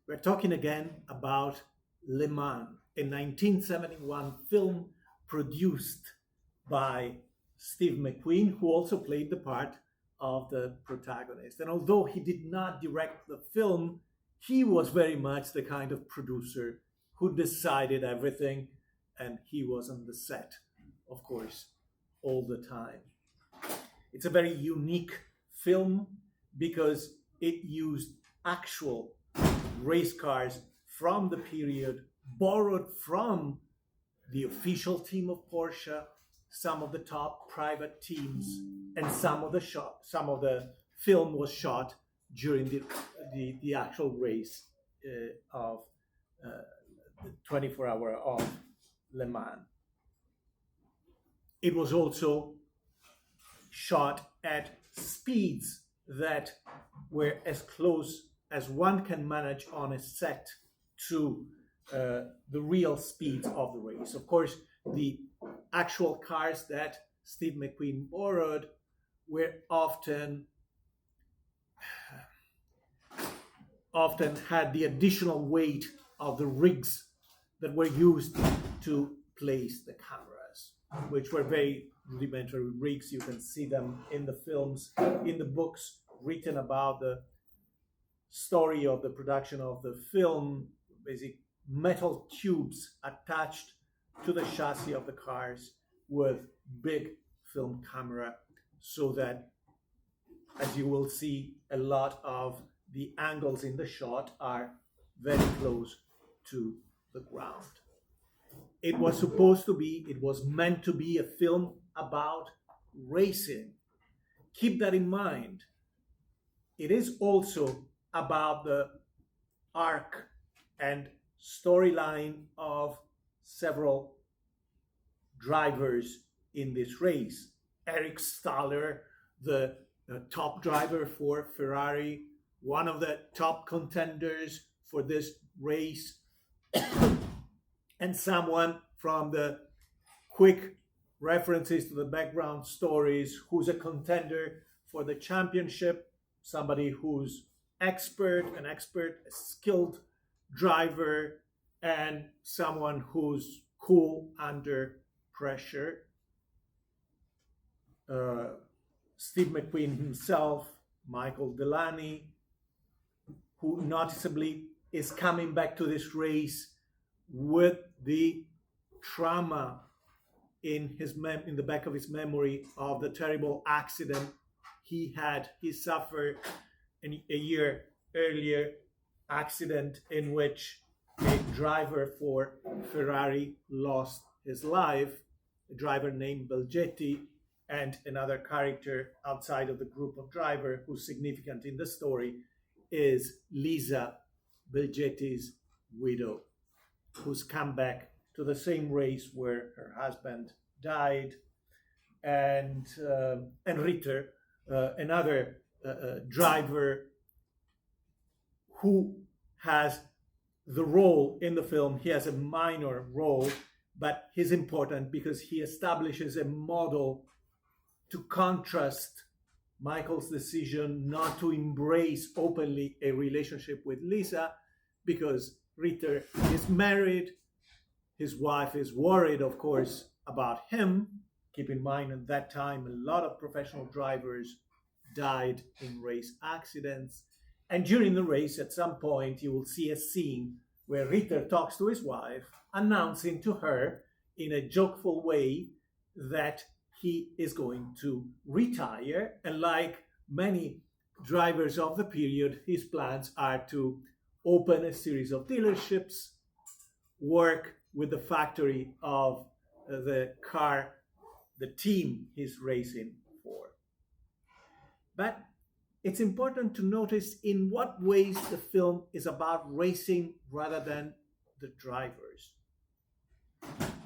We're talking again about Le Mans, a 1971 film produced by Steve McQueen, who also played the part of the protagonist. And although he did not direct the film, he was very much the kind of producer who decided everything, and he was on the set, of course, all the time. It's a very unique film because it used actual race cars from the period, borrowed from the official team of Porsche, some of the top private teams, and some of the film was shot during the actual race of the 24 hour of Le Mans. It was also shot at speeds that were as close as one can manage on a set to the real speeds of the race. Of course, the actual cars that Steve McQueen borrowed were often had the additional weight of the rigs that were used to place the cameras, which were very rudimentary rigs. You can see them in the films, in the books written about the story of the production of the film, basic metal tubes attached to the chassis of the cars with big film camera, so that, as you will see, a lot of the angles in the shot are very close to the ground. It was meant to be a film about racing. Keep that in mind. It is also about the arc and storyline of several drivers in this race. Eric Staller, the top driver for Ferrari, one of the top contenders for this race, and someone from the quick references to the background stories who's a contender for the championship, somebody who's a skilled driver, and someone who's cool under pressure. Steve McQueen himself, Michael Delaney, who noticeably is coming back to this race with the trauma in the back of his memory of the terrible accident he suffered a year earlier, accident in which a driver for Ferrari lost his life, a driver named Belgetti, and another character outside of the group of driver who's significant in the story is Lisa, Belgetti's widow, who's come back to the same race where her husband died, and Ritter, another driver who has the role in the film. He has a minor role, but he's important because he establishes a model to contrast Michael's decision not to embrace openly a relationship with Lisa, because Ritter is married. His wife is worried, of course, about him. Keep in mind, at that time, a lot of professional drivers died in race accidents. And during the race, at some point, you will see a scene where Ritter talks to his wife, announcing to her in a jokeful way that he is going to retire. And like many drivers of the period, his plans are to open a series of dealerships, work with the factory of the car, the team he's racing for. But it's important to notice in what ways the film is about racing rather than the drivers.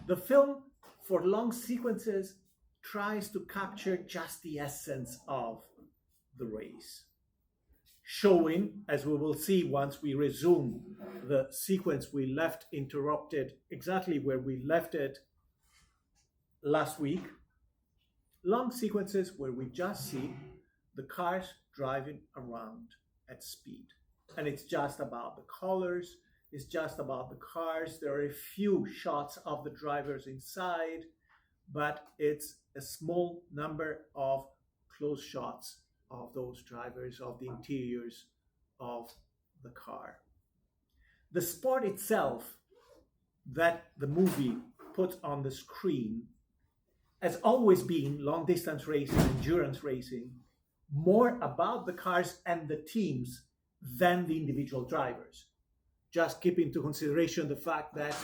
The film, for long sequences, tries to capture just the essence of the race, showing, as we will see once we resume the sequence we left interrupted exactly where we left it last week, long sequences where we just see the cars driving around at speed. and it's just about the colors, it's just about the cars. There are a few shots of the drivers inside, but it's a small number of close shots of those drivers, of the interiors of the car. The sport itself that the movie puts on the screen has always been long distance racing, endurance racing, more about the cars and the teams than the individual drivers. Just keep into consideration the fact that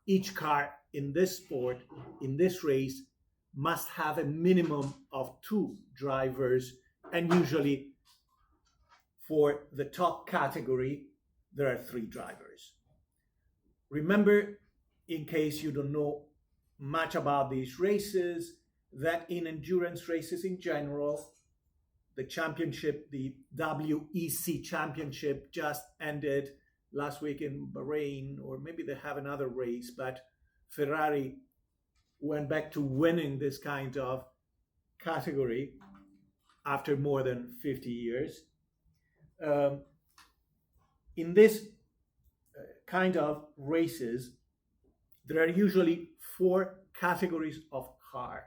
each car in this sport, in this race, must have a minimum of two drivers, and usually for the top category, there are three drivers. Remember, in case you don't know much about these races, that in endurance races in general, the championship, the WEC championship, just ended last week in Bahrain, or maybe they have another race, but Ferrari went back to winning this kind of category after more than 50 years. In this kind of races, there are usually four categories of car,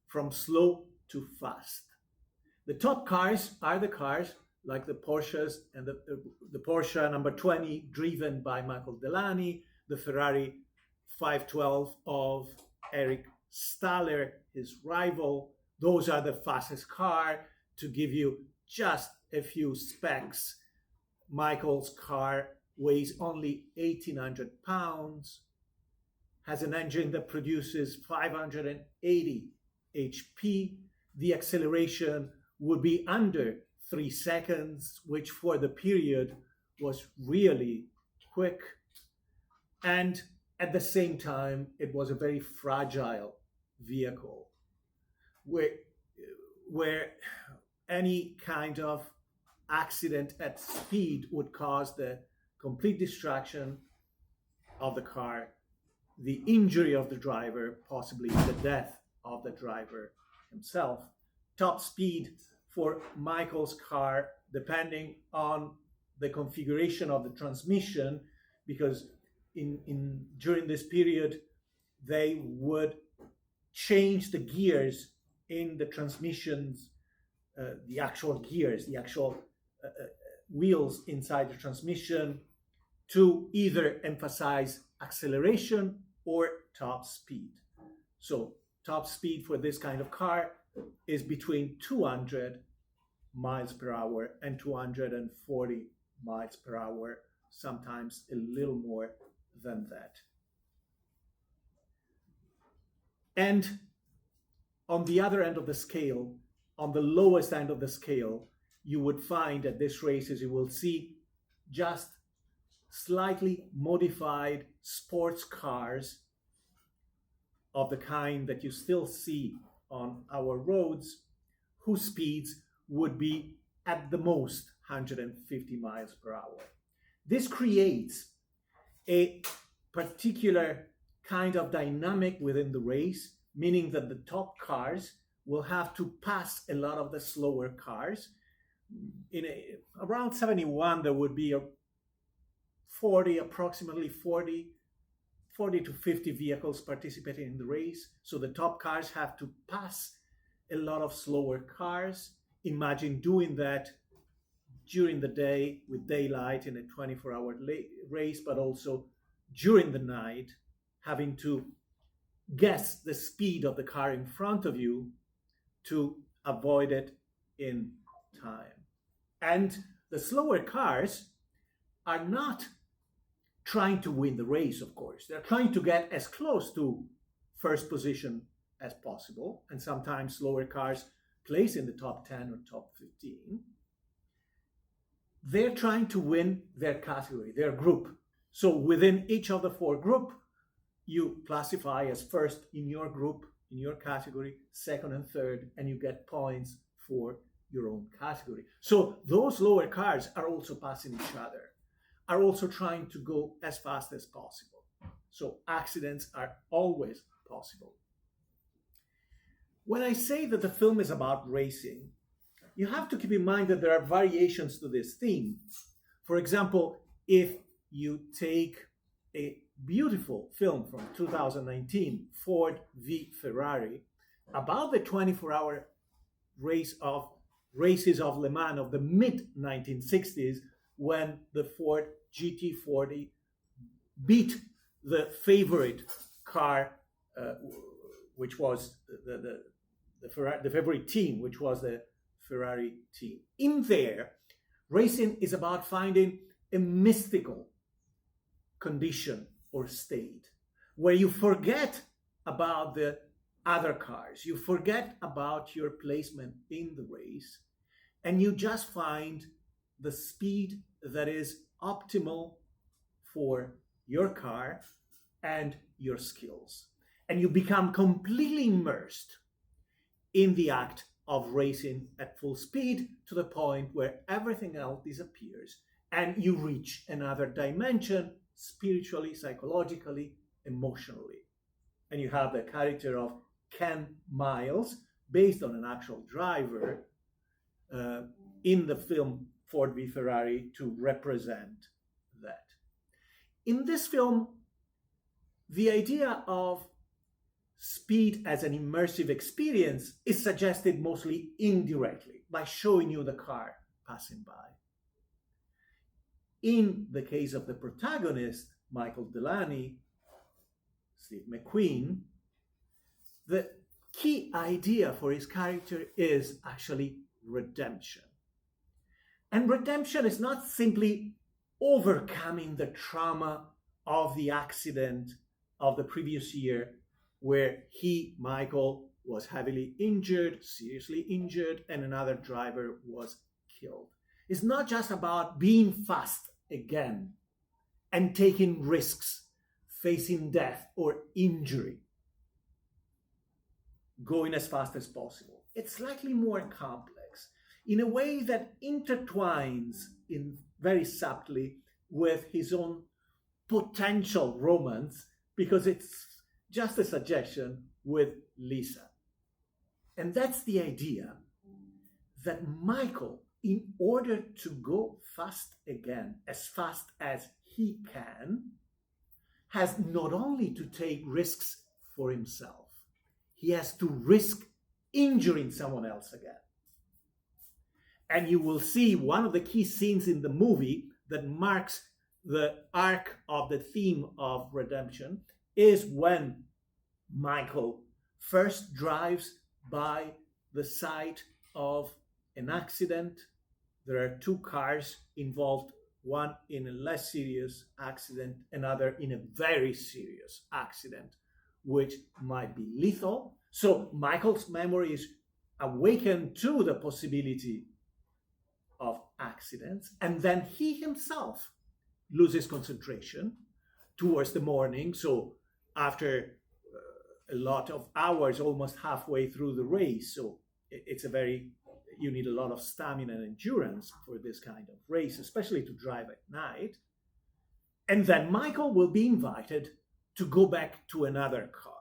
from slow to fast. The top cars are the cars like the Porsches, and the Porsche number 20 driven by Michael Delaney, the Ferrari 512 of Eric Staller, his rival. Those are the fastest car. To give you just a few specs, Michael's car weighs only 1,800 pounds, has an engine that produces 580 HP. The acceleration would be under 3 seconds, which for the period was really quick. And at the same time, it was a very fragile vehicle where any kind of accident at speed would cause the complete destruction of the car, the injury of the driver, possibly the death of the driver himself. Top speed for Michael's car, depending on the configuration of the transmission, because during this period they would change the gears in the transmissions, the actual gears, the actual wheels inside the transmission, to either emphasize acceleration or top speed. So top speed for this kind of car is between 200 miles per hour and 240 miles per hour, sometimes a little more than that. And on the other end of the scale, on the lowest end of the scale, you would find at this races, you will see just slightly modified sports cars of the kind that you still see on our roads, whose speeds would be at the most 150 miles per hour. This creates a particular kind of dynamic within the race, meaning that the top cars will have to pass a lot of the slower cars. Around 71, there would be approximately 40 to 50 vehicles participating in the race. So the top cars have to pass a lot of slower cars. Imagine doing that during the day with daylight in a 24-hour race, but also during the night, having to guess the speed of the car in front of you to avoid it in time. And the slower cars are not trying to win the race, of course. They're trying to get as close to first position as possible, and sometimes slower cars place in the top 10 or top 15. They're trying to win their category, their group. So within each of the four groups, you classify as first in your group, in your category, second and third, and you get points for your own category. So those lower cars are also passing each other, are also trying to go as fast as possible. So accidents are always possible. When I say that the film is about racing, you have to keep in mind that there are variations to this theme. For example, if you take a beautiful film from 2019, Ford v Ferrari, about the 24-hour races of Le Mans of the mid 1960s, when the Ford GT40 beat the favorite car, which was the favorite team, which was the Ferrari team. In there, racing is about finding a mystical condition or state where you forget about the other cars, you forget about your placement in the race, and you just find the speed that is optimal for your car and your skills. And you become completely immersed in the act of racing at full speed to the point where everything else disappears and you reach another dimension spiritually, psychologically, emotionally. And you have the character of Ken Miles, based on an actual driver, in the film Ford v Ferrari to represent that. In this film, the idea of speed as an immersive experience is suggested mostly indirectly by showing you the car passing by. In the case of the protagonist, Michael Delaney, Steve McQueen, the key idea for his character is actually redemption. And redemption is not simply overcoming the trauma of the accident of the previous year, where he, Michael, was heavily injured, seriously injured, and another driver was killed. It's not just about being fast again and taking risks, facing death or injury, going as fast as possible. It's slightly more complex in a way that intertwines in very subtly with his own potential romance, because it's just a suggestion with Lisa. And that's the idea that Michael, in order to go fast again, as fast as he can, has not only to take risks for himself, he has to risk injuring someone else again. And you will see one of the key scenes in the movie that marks the arc of the theme of redemption is when Michael first drives by the site of an accident. There are two cars involved, one in a less serious accident, another in a very serious accident, which might be lethal. So Michael's memory is awakened to the possibility of accidents, and then he himself loses concentration towards the morning. So after a lot of hours, almost halfway through the race, so it's you need a lot of stamina and endurance for this kind of race, especially to drive at night. And then Michael will be invited to go back to another car.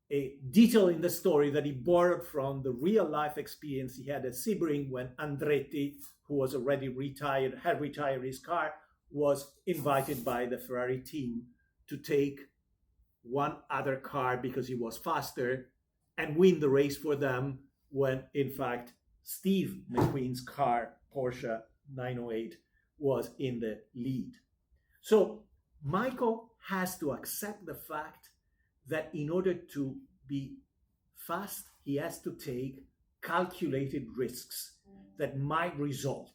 A detail in the story that he borrowed from the real life experience he had at Sebring when Andretti, who was already retired, had retired his car, was invited by the Ferrari team to take one other car because he was faster and win the race for them, when in fact Steve McQueen's car, Porsche 908, was in the lead. So Michael has to accept the fact that in order to be fast, he has to take calculated risks that might result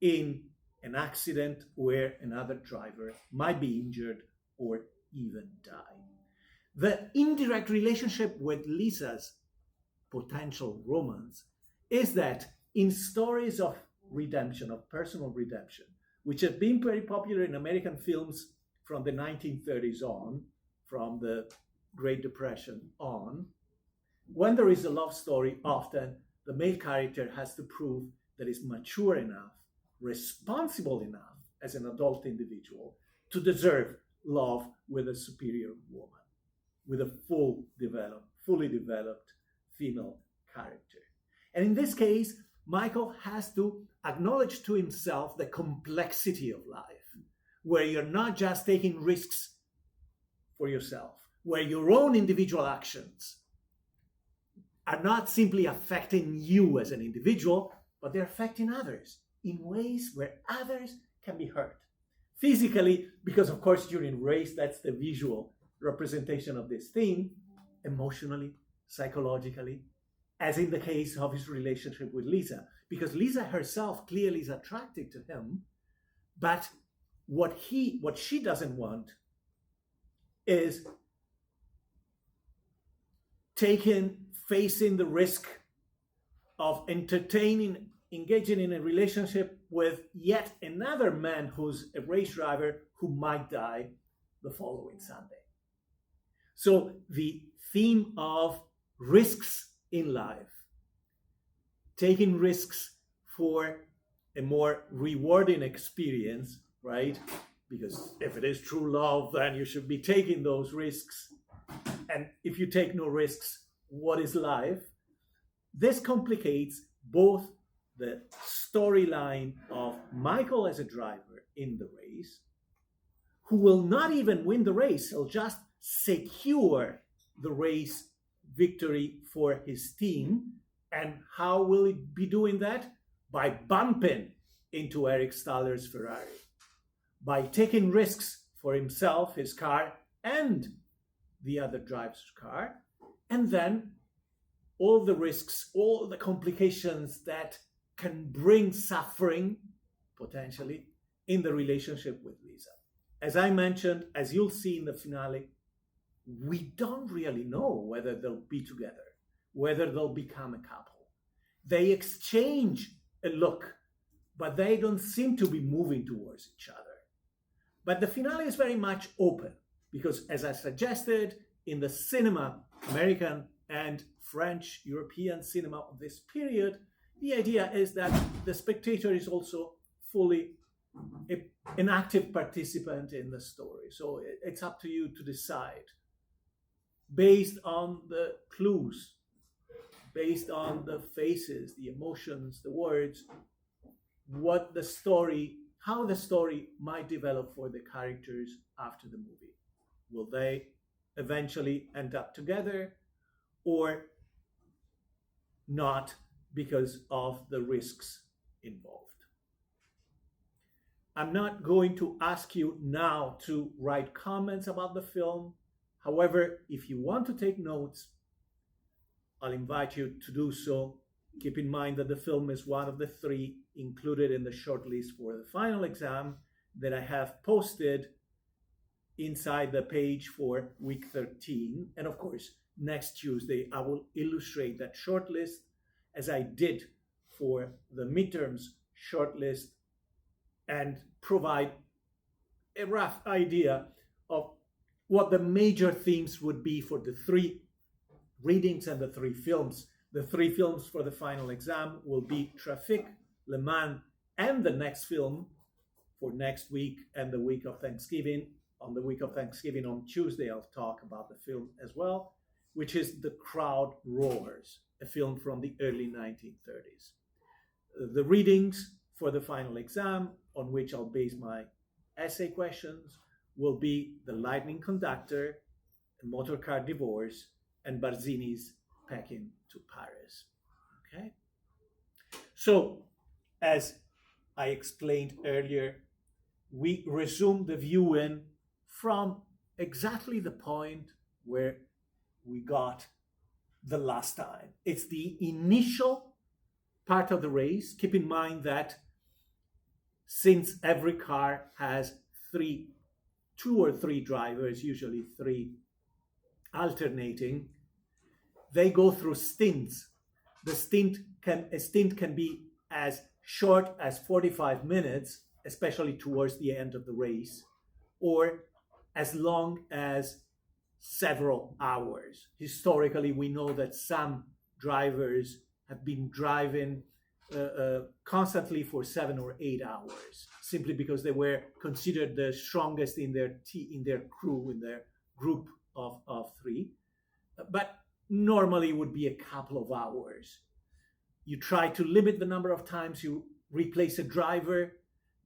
in an accident where another driver might be injured or even die. The indirect relationship with Lisa's potential romance is that in stories of redemption, of personal redemption, which have been very popular in American films from the 1930s on, from the Great Depression on, when there is a love story, often the male character has to prove that he's mature enough, responsible enough as an adult individual to deserve love with a superior woman, with a fully developed female character. And in this case, Michael has to acknowledge to himself the complexity of life, where you're not just taking risks for yourself, where your own individual actions are not simply affecting you as an individual, but they're affecting others in ways where others can be hurt. Physically, because of course during race, that's the visual representation of this theme, emotionally, psychologically, as in the case of his relationship with Lisa, because Lisa herself clearly is attracted to him, but what she doesn't want is facing the risk of engaging in a relationship with yet another man who's a race driver who might die the following Sunday. So the theme of risks in life, taking risks for a more rewarding experience, right? Because if it is true love, then you should be taking those risks. And if you take no risks, what is life? This complicates both the storyline of Michael as a driver in the race, who will not even win the race, he'll just secure the race victory for his team. And how will he be doing that? By bumping into Eric Stahler's Ferrari, by taking risks for himself, his car, and the other driver's car, and then all the risks, all the complications that can bring suffering, potentially, in the relationship with Lisa. As I mentioned, as you'll see in the finale, we don't really know whether they'll be together, whether they'll become a couple. They exchange a look, but they don't seem to be moving towards each other. But the finale is very much open, because as I suggested, in the cinema, American and French, European cinema of this period, the idea is that the spectator is also fully an active participant in the story. So it's up to you to decide, based on the clues, based on the faces, the emotions, the words, how the story might develop for the characters after the movie. Will they eventually end up together or not, because of the risks involved? I'm not going to ask you now to write comments about the film. However, if you want to take notes, I'll invite you to do so. Keep in mind that the film is one of the 3 included in the shortlist for the final exam that I have posted inside the page for week 13. And of course, next Tuesday, I will illustrate that shortlist as I did for the midterms shortlist and provide a rough idea of what the major themes would be for the 3 readings and the 3 films. The 3 films for the final exam will be Trafic, Le Mans, and the next film for next week and the week of Thanksgiving. On the week of Thanksgiving, on Tuesday, I'll talk about the film as well, which is The Crowd Roars, a film from the early 1930s. The readings for the final exam, on which I'll base my essay questions, will be The Lightning Conductor, A Motor Car Divorce, and Barzini's Packing to Paris. Okay? So, as I explained earlier, we resume the viewing from exactly the point where we got the last time. It's the initial part of the race. Keep in mind that since every car has 2 or 3 drivers, usually 3 alternating, they go through stints. A stint can be as short as 45 minutes, especially towards the end of the race, or as long as several hours. Historically, we know that some drivers have been driving constantly for 7 or 8 hours, simply because they were considered the strongest in their crew, in their group of 3. But normally it would be a couple of hours. You try to limit the number of times you replace a driver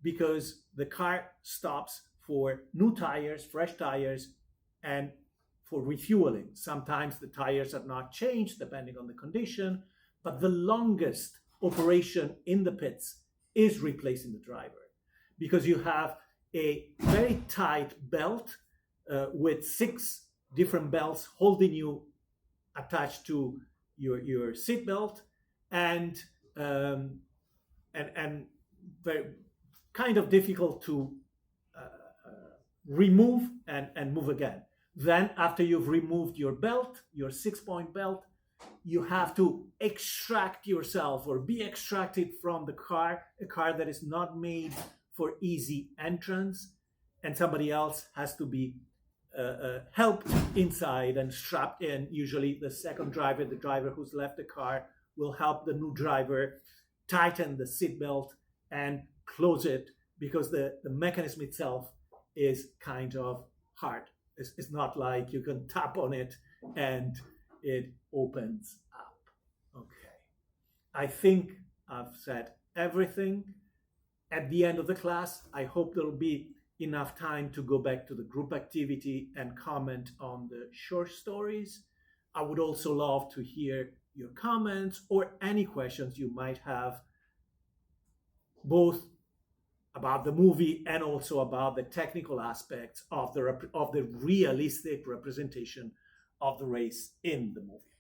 because the car stops for new tires, fresh tires, and for refueling. Sometimes the tires are not changed depending on the condition, but the longest operation in the pits is replacing the driver because you have a very tight belt with 6 different belts holding you attached to your seat belt, and very kind of difficult to remove and move again. Then after you've removed your belt, your 6-point belt, you have to extract yourself or be extracted from the car, a car that is not made for easy entrance, and somebody else has to be helped inside and strapped in. Usually the second driver, the driver who's left the car, will help the new driver tighten the seatbelt and close it, because the mechanism itself is kind of hard. It's not like you can tap on it and it opens up. Okay. I think I've said everything. At the end of the class, I hope there'll be enough time to go back to the group activity and comment on the short stories. I would also love to hear your comments or any questions you might have, both about the movie and also about the technical aspects of the realistic representation of the race in the movie.